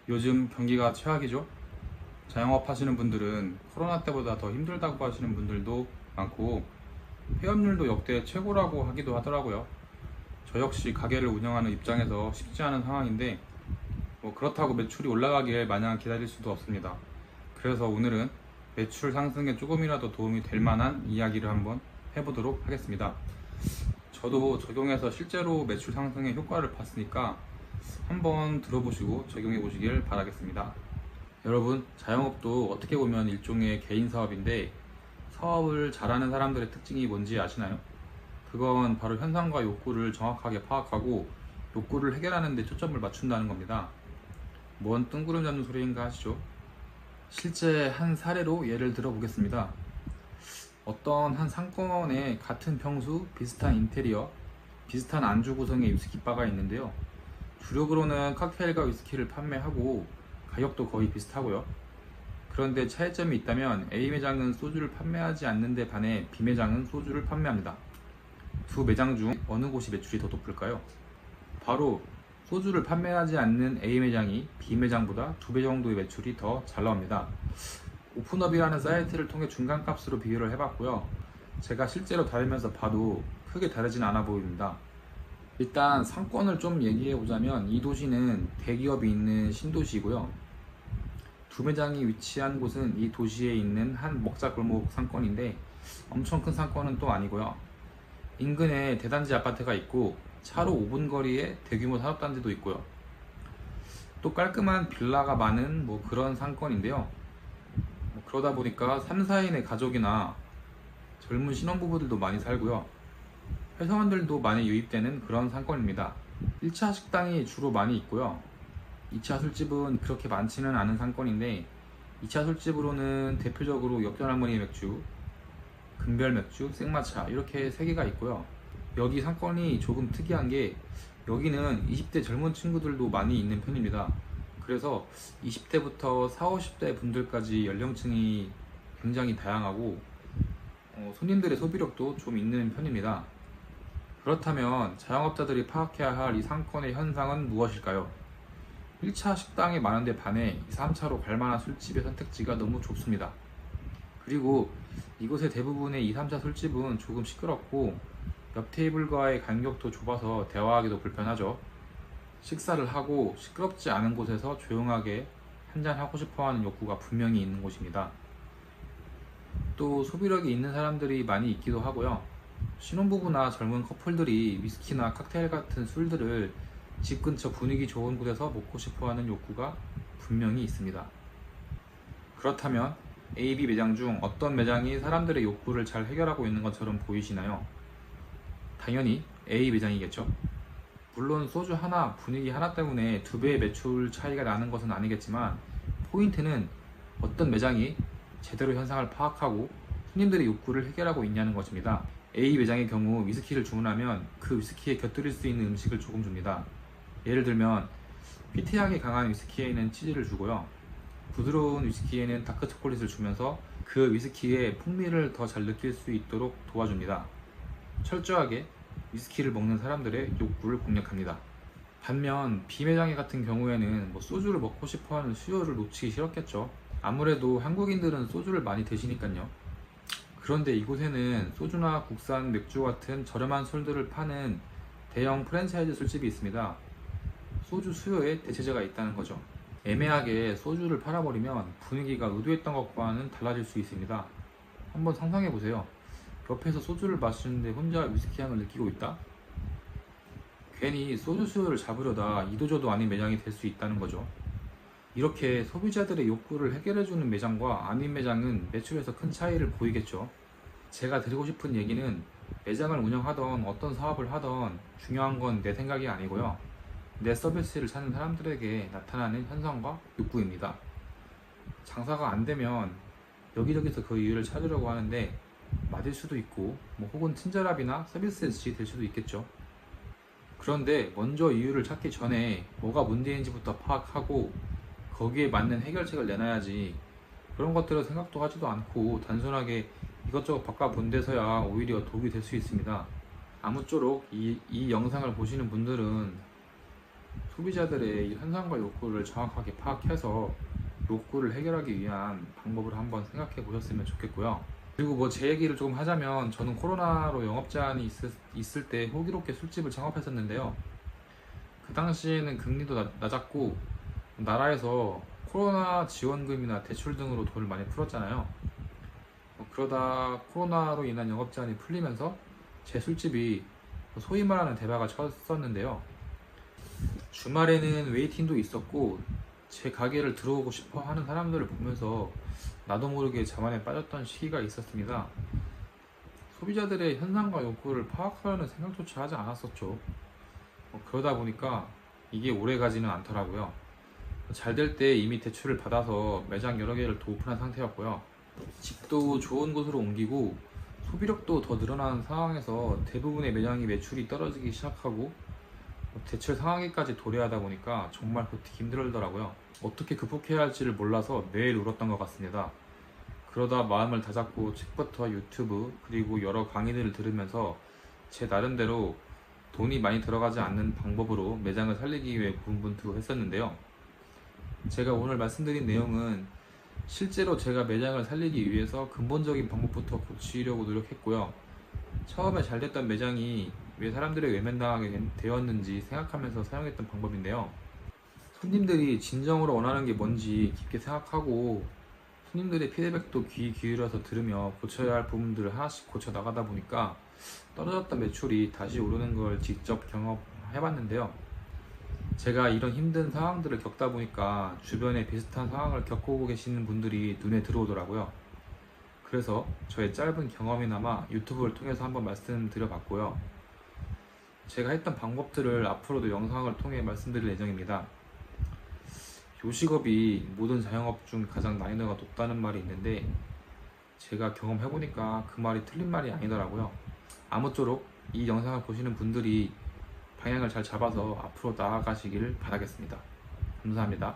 요즘 경기가 최악이죠. 자영업 하시는 분들은 코로나 때보다 더 힘들다고 하시는 분들도 많고, 폐업률도 역대 최고라고 하기도 하더라고요. 저 역시 가게를 운영하는 입장에서 쉽지 않은 상황인데, 그렇다고 매출이 올라가길 마냥 기다릴 수도 없습니다. 그래서 오늘은 매출 상승에 조금이라도 도움이 될 만한 이야기를 한번 해보도록 하겠습니다. 저도 적용해서 실제로 매출 상승의 효과를 봤으니까 한번 들어보시고 적용해 보시길 바라겠습니다. 여러분, 자영업도 어떻게 보면 일종의 개인 사업인데, 사업을 잘하는 사람들의 특징이 뭔지 아시나요? 그건 바로 현상과 욕구를 정확하게 파악하고 욕구를 해결하는 데 초점을 맞춘다는 겁니다. 뭔 뜬구름 잡는 소리인가 하시죠? 실제 한 사례로 예를 들어 보겠습니다. 어떤 한 상권에 같은 평수, 비슷한 인테리어, 비슷한 안주 구성의 위스키 바가 있는데요. 주력으로는 칵테일과 위스키를 판매하고 가격도 거의 비슷하고요. 그런데 차이점이 있다면 A 매장은 소주를 판매하지 않는데 반해 B 매장은 소주를 판매합니다. 두 매장 중 어느 곳이 매출이 더 높을까요? 바로 소주를 판매하지 않는 A 매장이 B 매장보다 2배 정도의 매출이 더 잘 나옵니다. 오픈업이라는 사이트를 통해 중간값으로 비교를 해봤고요. 제가 실제로 다니면서 봐도 크게 다르진 않아 보입니다. 일단 상권을 좀 얘기해 보자면 이 도시는 대기업이 있는 신도시이고요. 두 매장이 위치한 곳은 이 도시에 있는 한 먹자골목 상권인데 엄청 큰 상권은 또 아니고요. 인근에 대단지 아파트가 있고 차로 5분 거리에 대규모 산업단지도 있고요. 또 깔끔한 빌라가 많은 그런 상권인데요. 그러다 보니까 3, 4인의 가족이나 젊은 신혼부부들도 많이 살고요. 회사원들도 많이 유입되는 그런 상권입니다. 1차 식당이 주로 많이 있고요. 2차 술집은 그렇게 많지는 않은 상권인데 2차 술집으로는 대표적으로 역전할머니 맥주, 금별 맥주, 생마차 이렇게 3개가 있고요. 여기 상권이 조금 특이한 게 여기는 20대 젊은 친구들도 많이 있는 편입니다. 그래서 20대부터 40, 50대 분들까지 연령층이 굉장히 다양하고 손님들의 소비력도 좀 있는 편입니다. 그렇다면 자영업자들이 파악해야 할 이 상권의 현상은 무엇일까요? 1차 식당이 많은데 반해 2, 3차로 갈만한 술집의 선택지가 너무 좁습니다. 그리고 이곳의 대부분의 2, 3차 술집은 조금 시끄럽고 옆 테이블과의 간격도 좁아서 대화하기도 불편하죠. 식사를 하고 시끄럽지 않은 곳에서 조용하게 한잔 하고 싶어 하는 욕구가 분명히 있는 곳입니다. 또 소비력이 있는 사람들이 많이 있기도 하고요. 신혼부부나 젊은 커플들이 위스키나 칵테일 같은 술들을 집 근처 분위기 좋은 곳에서 먹고 싶어 하는 욕구가 분명히 있습니다. 그렇다면 A, B 매장 중 어떤 매장이 사람들의 욕구를 잘 해결하고 있는 것처럼 보이시나요? 당연히 A 매장이겠죠. 물론 소주 하나, 분위기 하나 때문에 2배의 매출 차이가 나는 것은 아니겠지만 포인트는 어떤 매장이 제대로 현상을 파악하고 손님들의 욕구를 해결하고 있냐는 것입니다. A 매장의 경우 위스키를 주문하면 그 위스키에 곁들일 수 있는 음식을 조금 줍니다. 예를 들면 피트향이 강한 위스키에는 치즈를 주고요. 부드러운 위스키에는 다크 초콜릿을 주면서 그 위스키의 풍미를 더 잘 느낄 수 있도록 도와줍니다. 철저하게 위스키를 먹는 사람들의 욕구를 공략합니다. 반면 B 매장 같은 경우에는 소주를 먹고 싶어하는 수요를 놓치기 싫었겠죠. 아무래도 한국인들은 소주를 많이 드시니까요. 그런데 이곳에는 소주나 국산 맥주 같은 저렴한 술들을 파는 대형 프랜차이즈 술집이 있습니다. 소주 수요에 대체제가 있다는 거죠. 애매하게 소주를 팔아버리면 분위기가 의도했던 것과는 달라질 수 있습니다. 한번 상상해 보세요. 옆에서 소주를 마시는데 혼자 위스키 향을 느끼고 있다? 괜히 소주 수요를 잡으려다 이도저도 아닌 매장이 될 수 있다는 거죠. 이렇게 소비자들의 욕구를 해결해주는 매장과 아닌 매장은 매출에서 큰 차이를 보이겠죠. 제가 드리고 싶은 얘기는 매장을 운영하던 어떤 사업을 하던 중요한 건 내 생각이 아니고요. 내 서비스를 찾는 사람들에게 나타나는 현상과 욕구입니다. 장사가 안 되면 여기저기서 그 이유를 찾으려고 하는데 맞을 수도 있고 혹은 친절함이나 서비스에 지될 수도 있겠죠. 그런데 먼저 이유를 찾기 전에 뭐가 문제인지부터 파악하고 거기에 맞는 해결책을 내놔야지, 그런 것들을 생각도 하지도 않고 단순하게 이것저것 바꿔본 데서야 오히려 독이 될 수 있습니다. 아무쪼록 이 영상을 보시는 분들은 소비자들의 이 현상과 욕구를 정확하게 파악해서 욕구를 해결하기 위한 방법을 한번 생각해 보셨으면 좋겠고요. 그리고 뭐 제 얘기를 조금 하자면, 저는 코로나로 영업 제한이 있을 때 호기롭게 술집을 창업했었는데요. 그 당시에는 금리도 낮았고 나라에서 코로나 지원금이나 대출 등으로 돈을 많이 풀었잖아요. 그러다 코로나로 인한 영업 제한이 풀리면서 제 술집이 소위 말하는 대박을 쳤었는데요. 주말에는 웨이팅도 있었고 제 가게를 들어오고 싶어 하는 사람들을 보면서 나도 모르게 자만에 빠졌던 시기가 있었습니다. 소비자들의 현상과 욕구를 파악하려는 생각조차 하지 않았었죠. 그러다 보니까 이게 오래 가지는 않더라고요. 잘 될 때 이미 대출을 받아서 매장 여러 개를 더 오픈한 상태였고요. 집도 좋은 곳으로 옮기고 소비력도 더 늘어나는 상황에서 대부분의 매장이 매출이 떨어지기 시작하고 대출 상황에까지 도래하다 보니까 정말 버티기 힘들더라고요. 어떻게 극복해야 할지를 몰라서 매일 울었던 것 같습니다. 그러다 마음을 다잡고 책부터 유튜브 그리고 여러 강의들을 들으면서 제 나름대로 돈이 많이 들어가지 않는 방법으로 매장을 살리기 위해 고군분투했었는데요. 제가 오늘 말씀드린 내용은 실제로 제가 매장을 살리기 위해서 근본적인 방법부터 고치려고 노력했고요. 처음에 잘 됐던 매장이 왜 사람들에게 외면당하게 되었는지 생각하면서 사용했던 방법인데요. 손님들이 진정으로 원하는 게 뭔지 깊게 생각하고 손님들의 피드백도 귀 기울여서 들으며 고쳐야 할 부분들을 하나씩 고쳐 나가다 보니까 떨어졌던 매출이 다시 오르는 걸 직접 경험해봤는데요. 제가 이런 힘든 상황들을 겪다 보니까 주변에 비슷한 상황을 겪고 계시는 분들이 눈에 들어오더라고요. 그래서 저의 짧은 경험이나마 유튜브를 통해서 한번 말씀드려봤고요. 제가 했던 방법들을 앞으로도 영상을 통해 말씀드릴 예정입니다. 요식업이 모든 자영업 중 가장 난이도가 높다는 말이 있는데 제가 경험해보니까 그 말이 틀린 말이 아니더라고요. 아무쪼록 이 영상을 보시는 분들이 방향을 잘 잡아서 앞으로 나아가시길 바라겠습니다. 감사합니다.